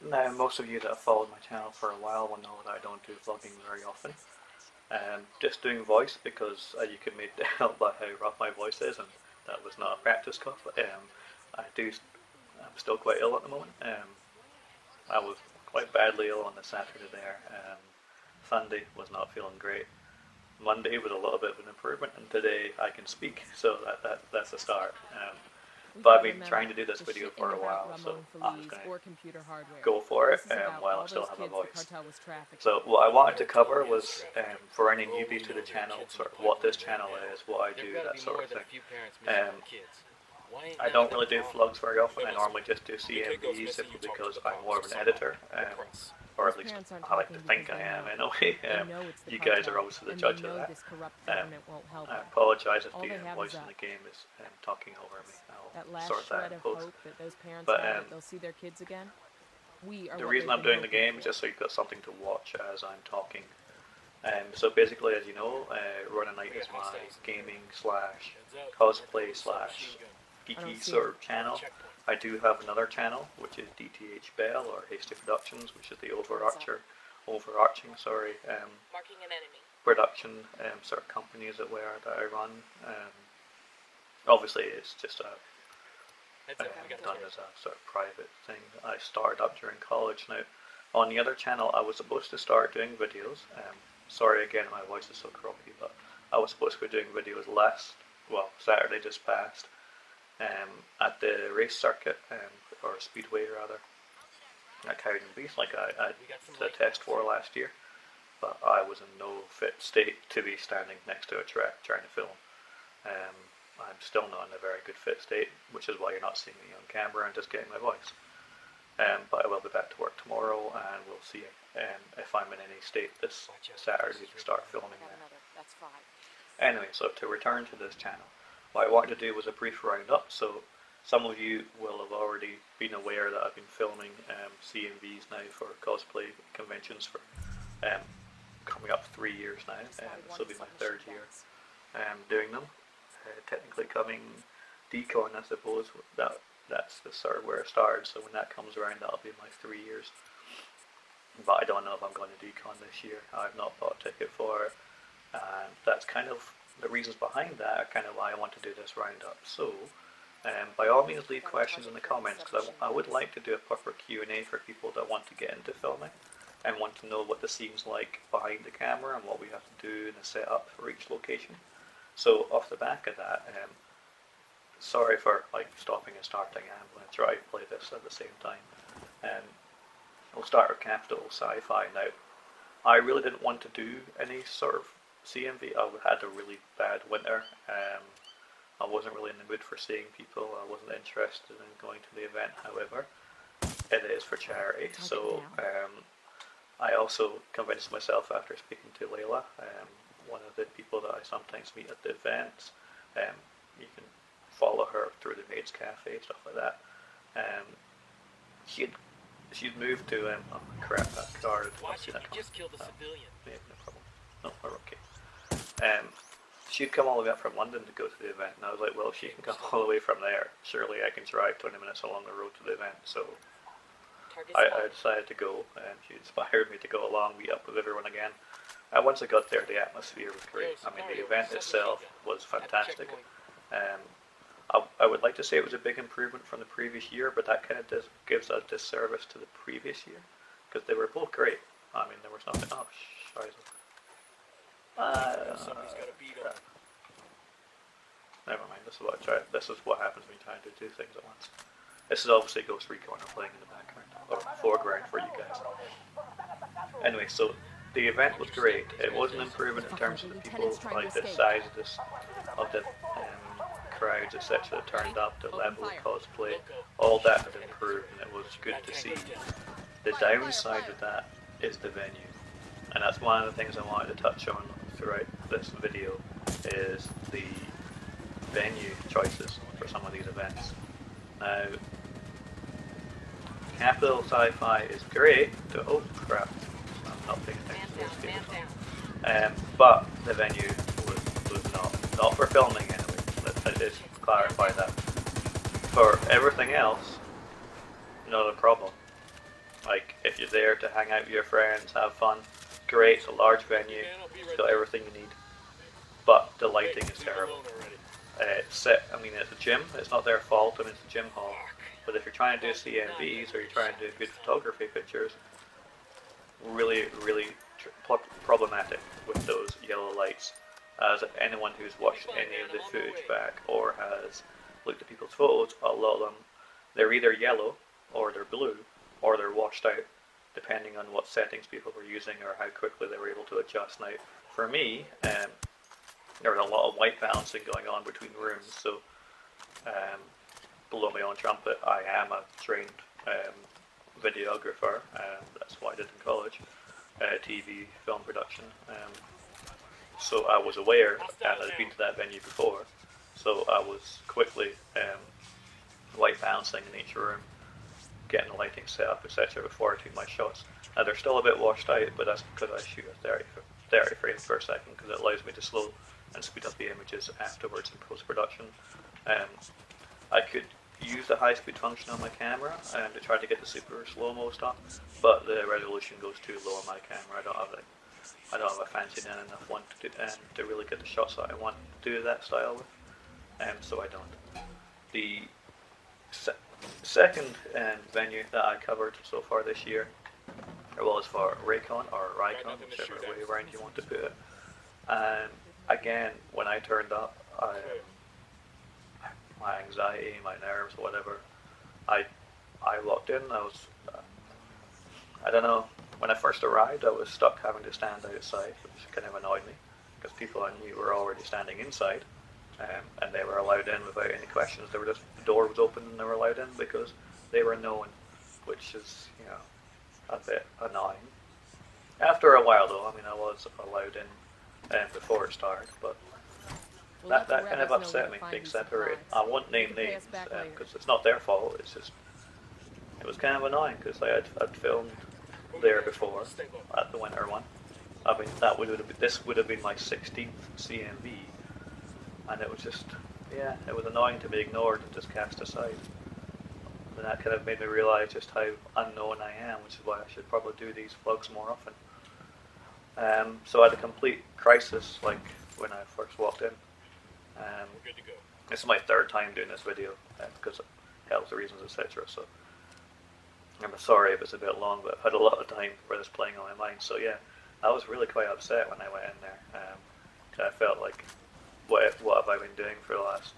Now, most of you that have followed my channel for a while will know that I don't do vlogging very often. Just doing voice because you can make tell by how rough my voice is, and that was not a practice cough. I'm still quite ill at the moment. I was quite badly ill on the Saturday there. Sunday was not feeling great. Monday was a little bit of an improvement, and today I can speak, so that's a start. But I've been trying to do this video for a while, so I'm just going to go for it while I still have a voice. So what I wanted to cover was, for any newbie to the channel, sort of what this channel is, what I do, that sort of thing. I don't really do vlogs very often. I normally just do CMVs simply because I'm more of an editor, or at least I like to think I am anyway. You guys are obviously the judge of that. I apologise if the voice in the game is talking over me. I'll sort that in post. But the reason I'm doing the game is just so you've got something to watch as I'm talking. So basically, as you know, Ronins is my gaming slash cosplay slash geeky sort of channel. I do have another channel, which is DTH Bell, or Hasty Productions, which is the overarching production sort of company, as it were, that I run. Obviously, it's just done as a sort of private thing I started up during college. Now, on the other channel, I was supposed to start doing videos. Sorry again, my voice is so croaky, but I was supposed to be doing videos Saturday just passed, at the race circuit, or speedway rather, at Cowden Beast, like I did a test for last year, but I was in no fit state to be standing next to a track trying to film. I'm still not in a very good fit state, which is why you're not seeing me on camera and just getting my voice. But I will be back to work tomorrow, and we'll see if I'm in any state this Saturday to start filming then. Anyway, so to return to this channel, what I wanted to do was a brief roundup. So some of you will have already been aware that I've been filming CMVs now for cosplay conventions for coming up 3 years now. This will be my third year doing them. Technically coming Decon, I suppose, that's the sort of where it started, so when that comes around that'll be my 3 years. But I don't know if I'm going to Decon this year. I've not bought a ticket for it, and that's kind of the reasons behind that are kind of why I want to do this roundup. So by all means leave questions in the comments, because I would like to do a proper Q&A for people that want to get into filming and want to know what the scene's like behind the camera and what we have to do in the setup for each location. So off the back of that, sorry for stopping and starting. I'm going to try to play this at the same time. We'll start with Capital Sci-Fi. Now, I really didn't want to do any sort of CMV. I had a really bad winter. I wasn't really in the mood for seeing people. I wasn't interested in going to the event. However, it is for charity. So I also convinced myself after speaking to Layla, one of the people that I sometimes meet at the events. You can follow her through the Maids Cafe, stuff like that. She'd moved to oh crap, that card. Watch it, you just killed a civilian. Yeah, no problem. No, we're okay. She'd come all the way up from London to go to the event, and I was like, well, if she can come all the way from there, surely I can drive 20 minutes along the road to the event. So I decided to go, and she inspired me to go along, meet up with everyone again. And once I got there, the atmosphere was great. I mean, the event itself was fantastic. I would like to say it was a big improvement from the previous year, but that kind of gives a disservice to the previous year, because they were both great. I mean, there was nothing. Oh, scheiße. Never mind. This is what I tried. This is what happens when you try to do things at once. This is obviously Ghost Recon playing in the background, or foreground for you guys. Anyway, so the event was great. It was an improvement in terms of the people, like the size of the crowds, etc. that turned up, the level of cosplay, all that had improved, and it was good to see. The downside of that is the venue, and that's one of the things I wanted to touch on throughout this video, is the venue choices for some of these events. Now, Capital Sci-Fi is great. Oh crap, I'm not paying attention to this game. But the venue was not for filming anyway. Let's just clarify that. For everything else, not a problem. Like, if you're there to hang out with your friends, have fun, great, it's a large venue, it's got everything you need. But the lighting is terrible. It's a gym, it's not their fault, I mean, it's a gym hall. But if you're trying to do CMVs or you're trying to do good photography pictures, really problematic with those yellow lights. As anyone who's watched any of the footage back or has looked at people's photos, a lot of them, they're either yellow or they're blue or they're washed out, depending on what settings people were using or how quickly they were able to adjust. Now, for me, there was a lot of white balancing going on between rooms, so below my own trumpet, I am a trained videographer, and that's what I did in college, TV, film production. So I was aware, and I'd been to that venue before, so I was quickly white balancing in each room, getting the lighting set up, etc. before I took my shots. Now they're still a bit washed out, but that's because I shoot at 30 frames per second, because it allows me to slow and speed up the images afterwards in post-production. I could use the high-speed function on my camera to try to get the super slow-mo stuff, but the resolution goes too low on my camera. I don't have a fancy enough one to really get the shots that I want to do that style with, so I don't. The second venue that I covered so far this year was for Raycon or Rycon, whichever way around you want to put it. And again, when I turned up, my anxiety, my nerves, whatever, I walked in. I don't know. When I first arrived, I was stuck having to stand outside, which kind of annoyed me, because people I knew were already standing inside, and they were allowed in without any questions. The door was open and they were allowed in because they were known, which is, a bit annoying. After a while, though, I was allowed in before it started, but that kind of upset me, being separated. I won't name names because it's not their fault. It's just it was kind of annoying because I'd filmed there before at the winter one. This would have been my 16th CMV, and it was just it was annoying to be ignored and just cast aside. And that kind of made me realise just how unknown I am, which is why I should probably do these vlogs more often. So I had a complete crisis, like when I first walked in. Good to go. This is my third time doing this video because of health reasons, etc. So I'm sorry if it's a bit long, but I've had a lot of time for this playing on my mind. So yeah, I was really quite upset when I went in there. I felt like, what have I been doing for the last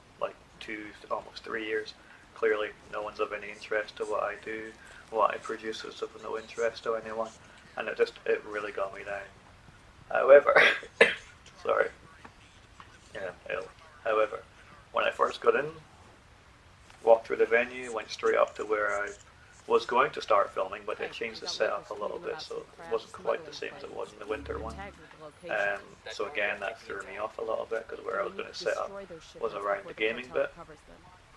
almost 3 years? Clearly, no one's of any interest to what I do. What I produce is of no interest to anyone, and it really got me down. However, sorry. Yeah, ill. However, when I first got in, walked through the venue, went straight up to where I was going to start filming, but they changed the setup a little bit, so it wasn't quite the same as it was in the winter one. So again, that threw me off a little bit, because where I was going to set up was around the gaming bit,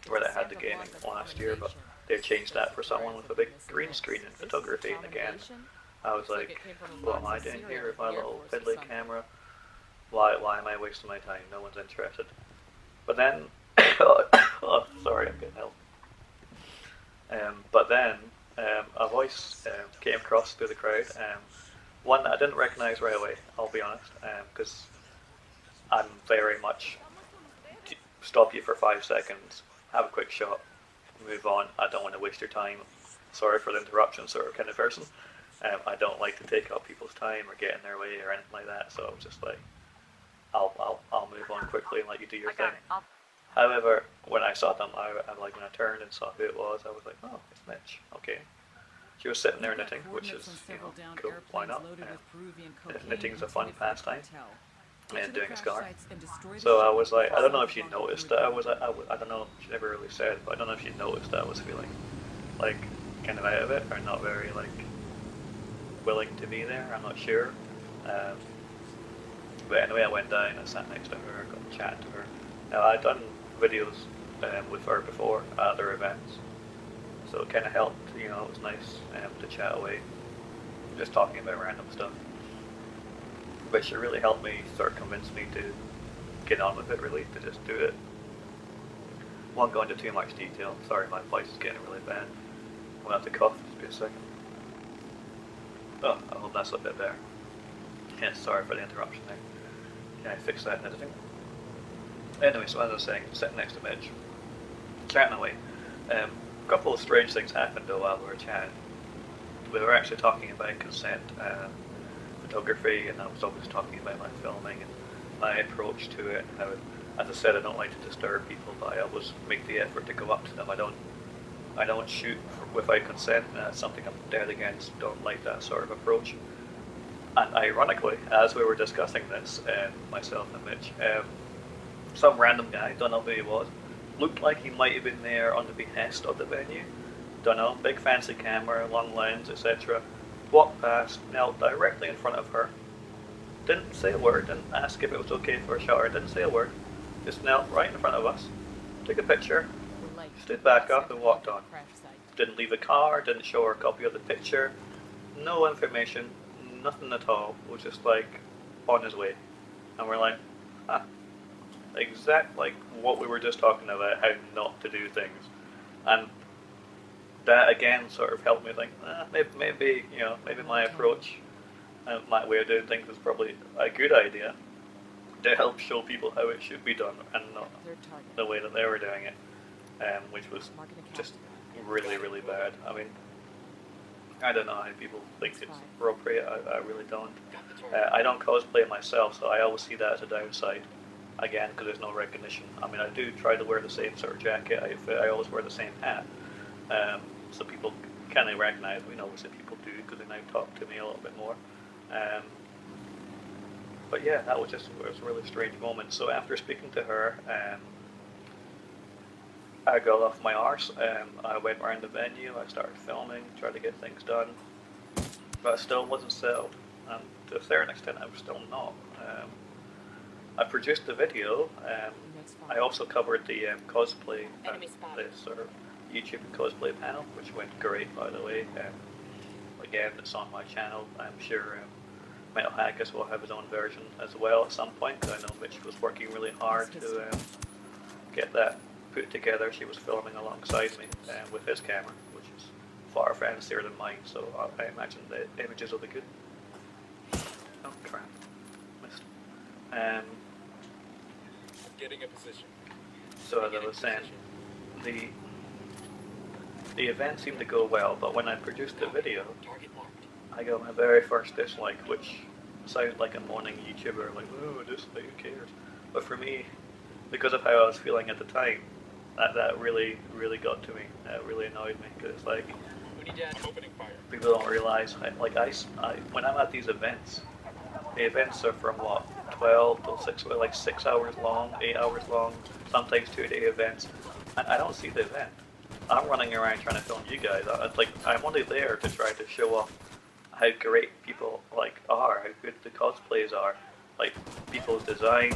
where they had the gaming last year, but they changed that for someone with a big green screen in photography, and again, I was like, what am I doing here with my little fiddly camera? Why am I wasting my time? No one's interested. But then, oh, sorry, I'm getting ill. But then, a voice came across through the crowd, one that I didn't recognise right away, I'll be honest, because I'm very much stop you for 5 seconds, have a quick shot, move on. I don't want to waste your time. Sorry for the interruption, sort of kind of person. I don't like to take up people's time or get in their way or anything like that. So I was just like, I'll move on quickly and let you do your thing. However, when I saw them, when I turned and saw who it was, I was like, oh, it's Mitch. Okay. She was sitting there knitting, which is, cool. Why not? Knitting's a fun pastime. And doing a scar. So I was like, I don't know if she noticed that I don't know, she never really said, but I don't know if she noticed that I was feeling like kind of out of it, or not very willing to be there. I'm not sure. But anyway, I went down, I sat next to her, got to chat to her. Now, I'd done videos with her before at other events, so it kind of helped, it was nice to chat away, just talking about random stuff. But she really helped me, sort of convince me to get on with it, really, to just do it. Won't go into too much detail, sorry, my voice is getting really bad. I'm going to have to cough, just be a second. Oh, I hope that's a bit better. Yeah, sorry for the interruption there. Can I fix that in editing? Anyway, so as I was saying, sitting next to Mitch, chatting away. A couple of strange things happened though while we were chatting. We were actually talking about consent, photography, and I was always talking about my filming and my approach to it. How, as I said, I don't like to disturb people, but I always make the effort to go up to them. I don't shoot without consent. And that's something I'm dead against. Don't like that sort of approach. And ironically, as we were discussing this, myself and Mitch, some random guy, don't know who he was, looked like he might have been there on the behest of the venue. Don't know, big fancy camera, long lens, etc. Walked past, knelt directly in front of her. Didn't say a word, didn't ask if it was okay for a shower, didn't say a word. Just knelt right in front of us, took a picture, stood back up and walked on. Didn't leave a car, didn't show her a copy of the picture, no information, nothing at all. Was just like on his way. And we're like, exact like what we were just talking about, how not to do things. And that again sort of helped me think, maybe my approach, my way of doing things is probably a good idea to help show people how it should be done and not the way that they were doing it, which was just really, really bad. I mean, I don't know how people think it's appropriate. I really don't. I don't cosplay myself, so I always see that as a downside. Again, because there's no recognition. I mean, I do try to wear the same sort of jacket. I always wear the same hat, so people kind of recognize me. Obviously, people do because they now talk to me a little bit more. But yeah, it was a really strange moment. So after speaking to her, I got off my arse. I went around the venue. I started filming, tried to get things done, but I still wasn't settled. And to a certain extent, I was still not. I produced the video. I also covered the cosplay, the sort of YouTube cosplay panel, which went great, by the way. Again, it's on my channel. I'm sure Metal Haggis will have his own version as well at some point. I know Mitch was working really hard to get that put together. She was filming alongside me with his camera, which is far fancier than mine, so I imagine the images will be good. Oh crap, missed. Getting a position. So as I was saying, the event seemed to go well, but when I produced the video, I got my very first dislike, which sounds like a moaning YouTuber, like, oh, dislike, who cares? But for me, because of how I was feeling at the time, that really, really got to me. That really annoyed me, because like, people don't realize, when I'm at these events, the events are from what, 12 till 6, like 6 hours long, 8 hours long, sometimes 2-day events, and I don't see the event. I'm running around trying to film you guys. I'm only there to try to show off how great people are, how good the cosplays are, like people's design,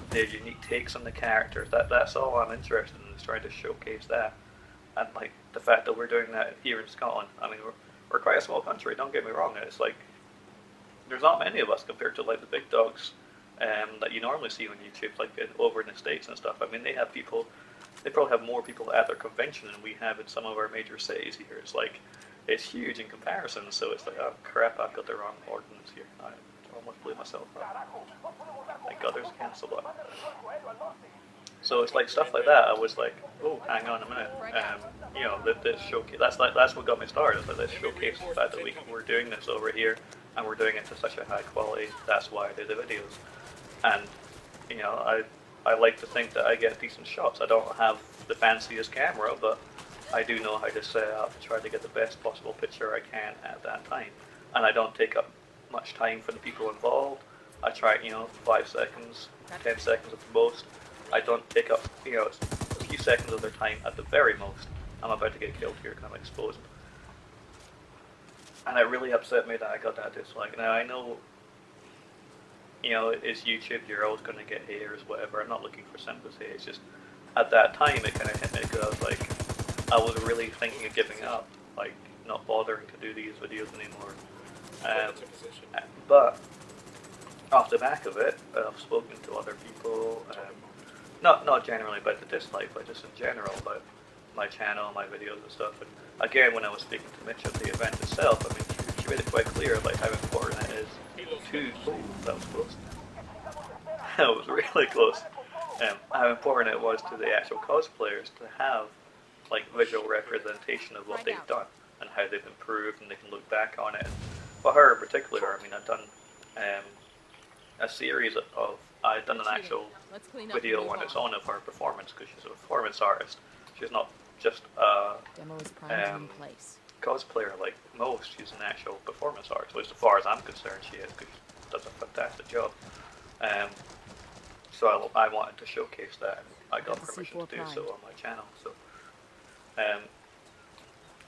their unique takes on the characters. That's all I'm interested in, is trying to showcase that. And like the fact that we're doing that here in Scotland. I mean, we're quite a small country. Don't get me wrong. It's like there's not many of us compared to like the big dogs that you normally see on YouTube, like over in the States and stuff. I mean, they have people. They probably have more people at their convention than we have in some of our major cities here. It's like, it's huge in comparison, so it's like, oh crap, I've got the wrong ordinance here. I almost blew myself up. Thank God there's a cancel button. So it's like stuff like that, I was like, oh, hang on a minute. This showcase, that's what got me started. Like, let's showcase the fact that we're doing this over here, and we're doing it to such a high quality. That's why I do the videos. And, I like to think that I get decent shots. I don't have the fanciest camera, but I do know how to set up to try to get the best possible picture I can at that time. And I don't take up much time for the people involved. I try, 5 seconds, 10 seconds at the most. I don't take up, a few seconds of their time at the very most. I'm about to get killed here because I'm exposed. And it really upset me that I got that dislike. Now I know, it's YouTube, you're always going to get haters, whatever. I'm not looking for sympathy. It's just, at that time, it kind of hit me because I was like, I was really thinking of giving up, like, not bothering to do these videos anymore. But, off the back of it, I've spoken to other people, not generally about the dislike, but just in general about my channel, my videos and stuff. And again, when I was speaking to Mitch at the event itself, I mean, she made it quite clear like how important it is to. Oh, that was close. That was really close. How important it was to the actual cosplayers to have like visual representation of what they've done and how they've improved, and they can look back on it. And for her in particular, I mean, I've done a series of I've done an actual video on its own of her performance because she's a performance artist. She's not just a cosplayer like most. She's an actual performance artist, which as far as I'm concerned she is, because she does a fantastic job. Um, so I wanted to showcase that, and I got permission to do so on my channel. So um,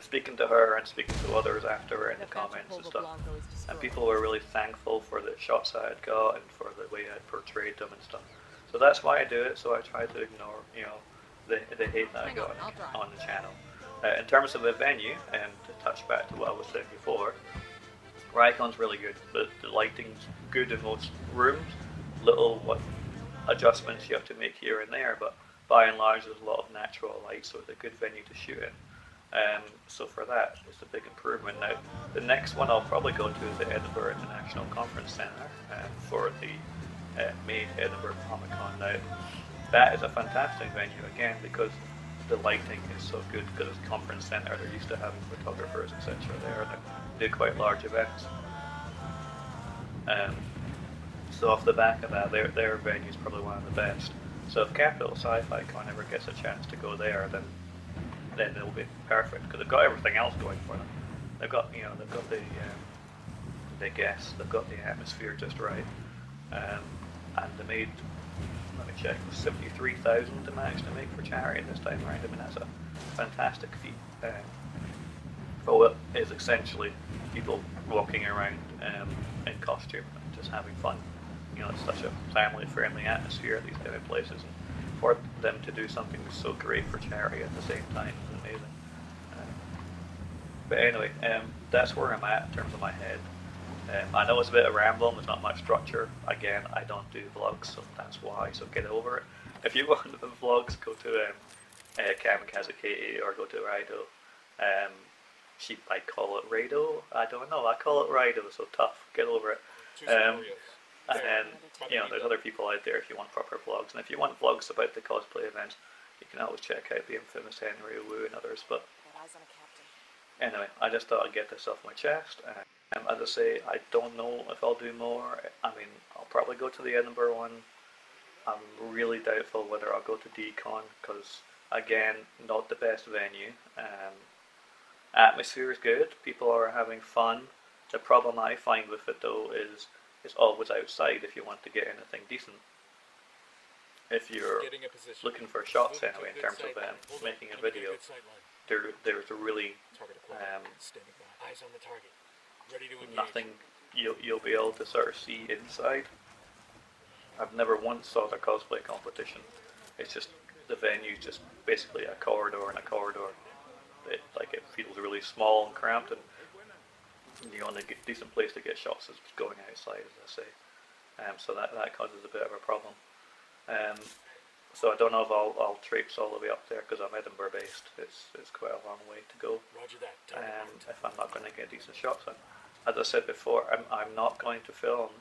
speaking to her and speaking to others after her in the comments and stuff, and people were really thankful for the shots I had got and for the way I had portrayed them and stuff. So that's why I do it. So I try to ignore, the hate that I got on the channel. In terms of the venue, and to touch back to what I was saying before, Rycon's really good. The lighting's good in most rooms. Little adjustments you have to make here and there, but by and large there's a lot of natural light, so it's a good venue to shoot in. So for that, it's a big improvement. Now, the next one I'll probably go to is the Edinburgh International Conference Centre for the May Edinburgh Comic Con. Now, that is a fantastic venue again because the lighting is so good, because it's a conference centre. They're used to having photographers, etc. there, and they do quite large events. So off the back of that, their venue is probably one of the best. So if Capital Sci-Fi Con ever gets a chance to go there, then it'll be perfect because they've got everything else going for them. They've got the guests, they've got the atmosphere just right, and they made, let me check, 73,000 they managed to make for charity this time around. I mean, that's a fantastic feat. For what is essentially people walking around in costume and just having fun. It's such a family-friendly atmosphere at these kind of places, and for them to do something so great for charity at the same time is amazing. But anyway, that's where I'm at in terms of my head. I know it's a bit of rambling, there's not much structure. Again, I don't do vlogs, so that's why, so get over it. If you want the vlogs, go to Kamikaze Katie or go to Rido. She might call it Rado, I don't know, I call it Rido, so tough, get over it. And then, there's other people out there if you want proper vlogs. And if you want vlogs about the cosplay events, you can always check out the infamous Henry Wu and others. But anyway, I just thought I'd get this off my chest. As I say, I don't know if I'll do more. I mean, I'll probably go to the Edinburgh one. I'm really doubtful whether I'll go to DCon because, again, not the best venue. Atmosphere is good. People are having fun. The problem I find with it, though, is it's always outside if you want to get anything decent. If you're looking for shots anyway, in terms of making a video, there's a really nothing you'll be able to sort of see inside. I've never once saw the cosplay competition. It's just the venue's just basically a corridor and a corridor. It feels really small and cramped, and the only decent place to get shots is going outside, as I say. So that causes a bit of a problem. So I don't know if I'll traipse all the way up there because I'm Edinburgh based. It's quite a long way to go. Roger that. If I'm not going to get decent shots on. As I said before, I'm not going to film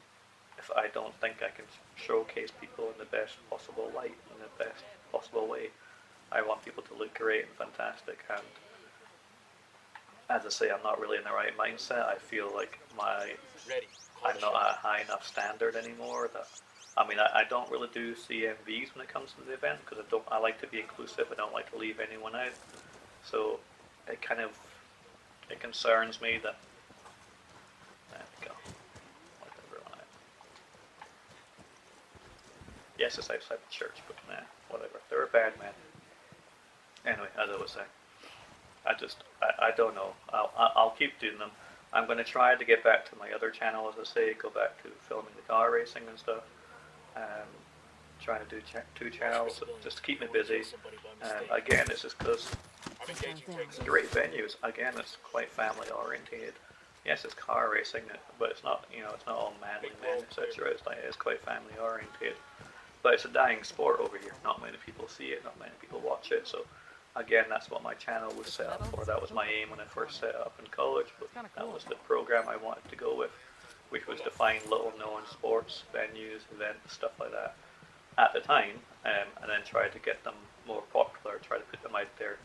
if I don't think I can showcase people in the best possible light, in the best possible way. I want people to look great and fantastic, and as I say, I'm not really in the right mindset. I feel like I'm not at a high enough standard anymore. I don't really do CMVs when it comes to the event because I like to be inclusive. I don't like to leave anyone out. So it concerns me that. There we go. Let everyone out. Yes, it's outside the church, but whatever. They're a bad man. Anyway, as I was saying. I don't know. I'll keep doing them. I'm going to try to get back to my other channel, as I say, go back to filming the car racing and stuff. Trying to do two channels just to keep me busy. Again, this is because it's great venues. Again, it's quite family oriented. Yes, it's car racing, but it's not. It's not all manly men, etc. It's quite family oriented. But it's a dying sport over here. Not many people see it. Not many people watch it. So again, that's what my channel was set up for. That was my aim when I first set it up in college, but that was the program I wanted to go with, which was to find little known sports venues, events, stuff like that at the time, and then try to get them more popular, try to put them out there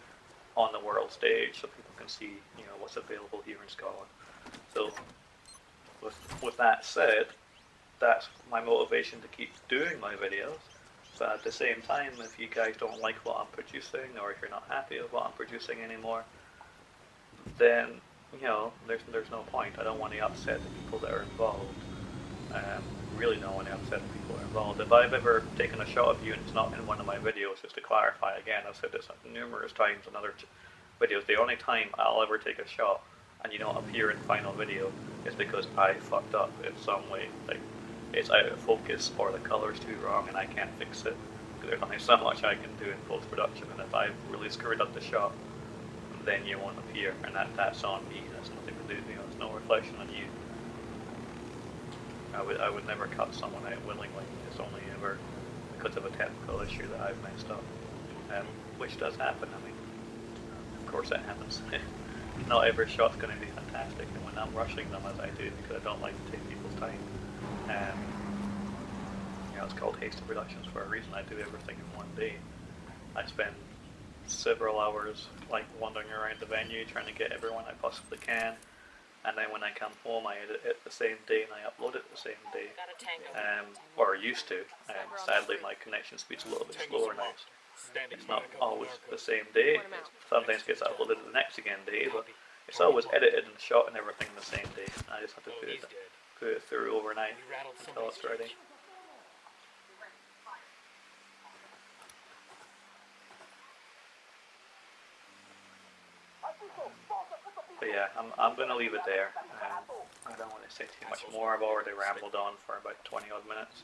on the world stage so people can see, what's available here in Scotland. So with that said, that's my motivation to keep doing my videos. But at the same time, if you guys don't like what I'm producing, or if you're not happy with what I'm producing anymore, then there's no point. I don't want to upset the people that are involved. Really don't want to upset the people that are involved. If I've ever taken a shot of you and it's not in one of my videos, just to clarify again, I've said this numerous times in other videos. The only time I'll ever take a shot and you don't appear in the final video is because I fucked up in some way. Like, it's out of focus or the color's too wrong and I can't fix it. There's only so much I can do in post-production, and if I've really screwed up the shot, then you won't appear, and that's on me. That's nothing to do, it's no reflection on you. I would never cut someone out willingly. It's only ever because of a technical issue that I've messed up, which does happen. I mean, of course it happens. Not every shot's going to be fantastic, and when I'm rushing them as I do, because I don't like to take people's time, it's called hasty productions for a reason. I do everything in one day. I spend several hours wandering around the venue trying to get everyone I possibly can, and then when I come home I edit it the same day and I upload it the same day, or used to. Sadly my connection speed's a little bit slower now. It's not always the same day. Sometimes it gets uploaded the next again day, but it's always edited and shot and everything the same day. I just have to put it through overnight until it's ready. But yeah, I'm going to leave it there. I don't want to say too much more. I've already rambled on for about 20 odd minutes.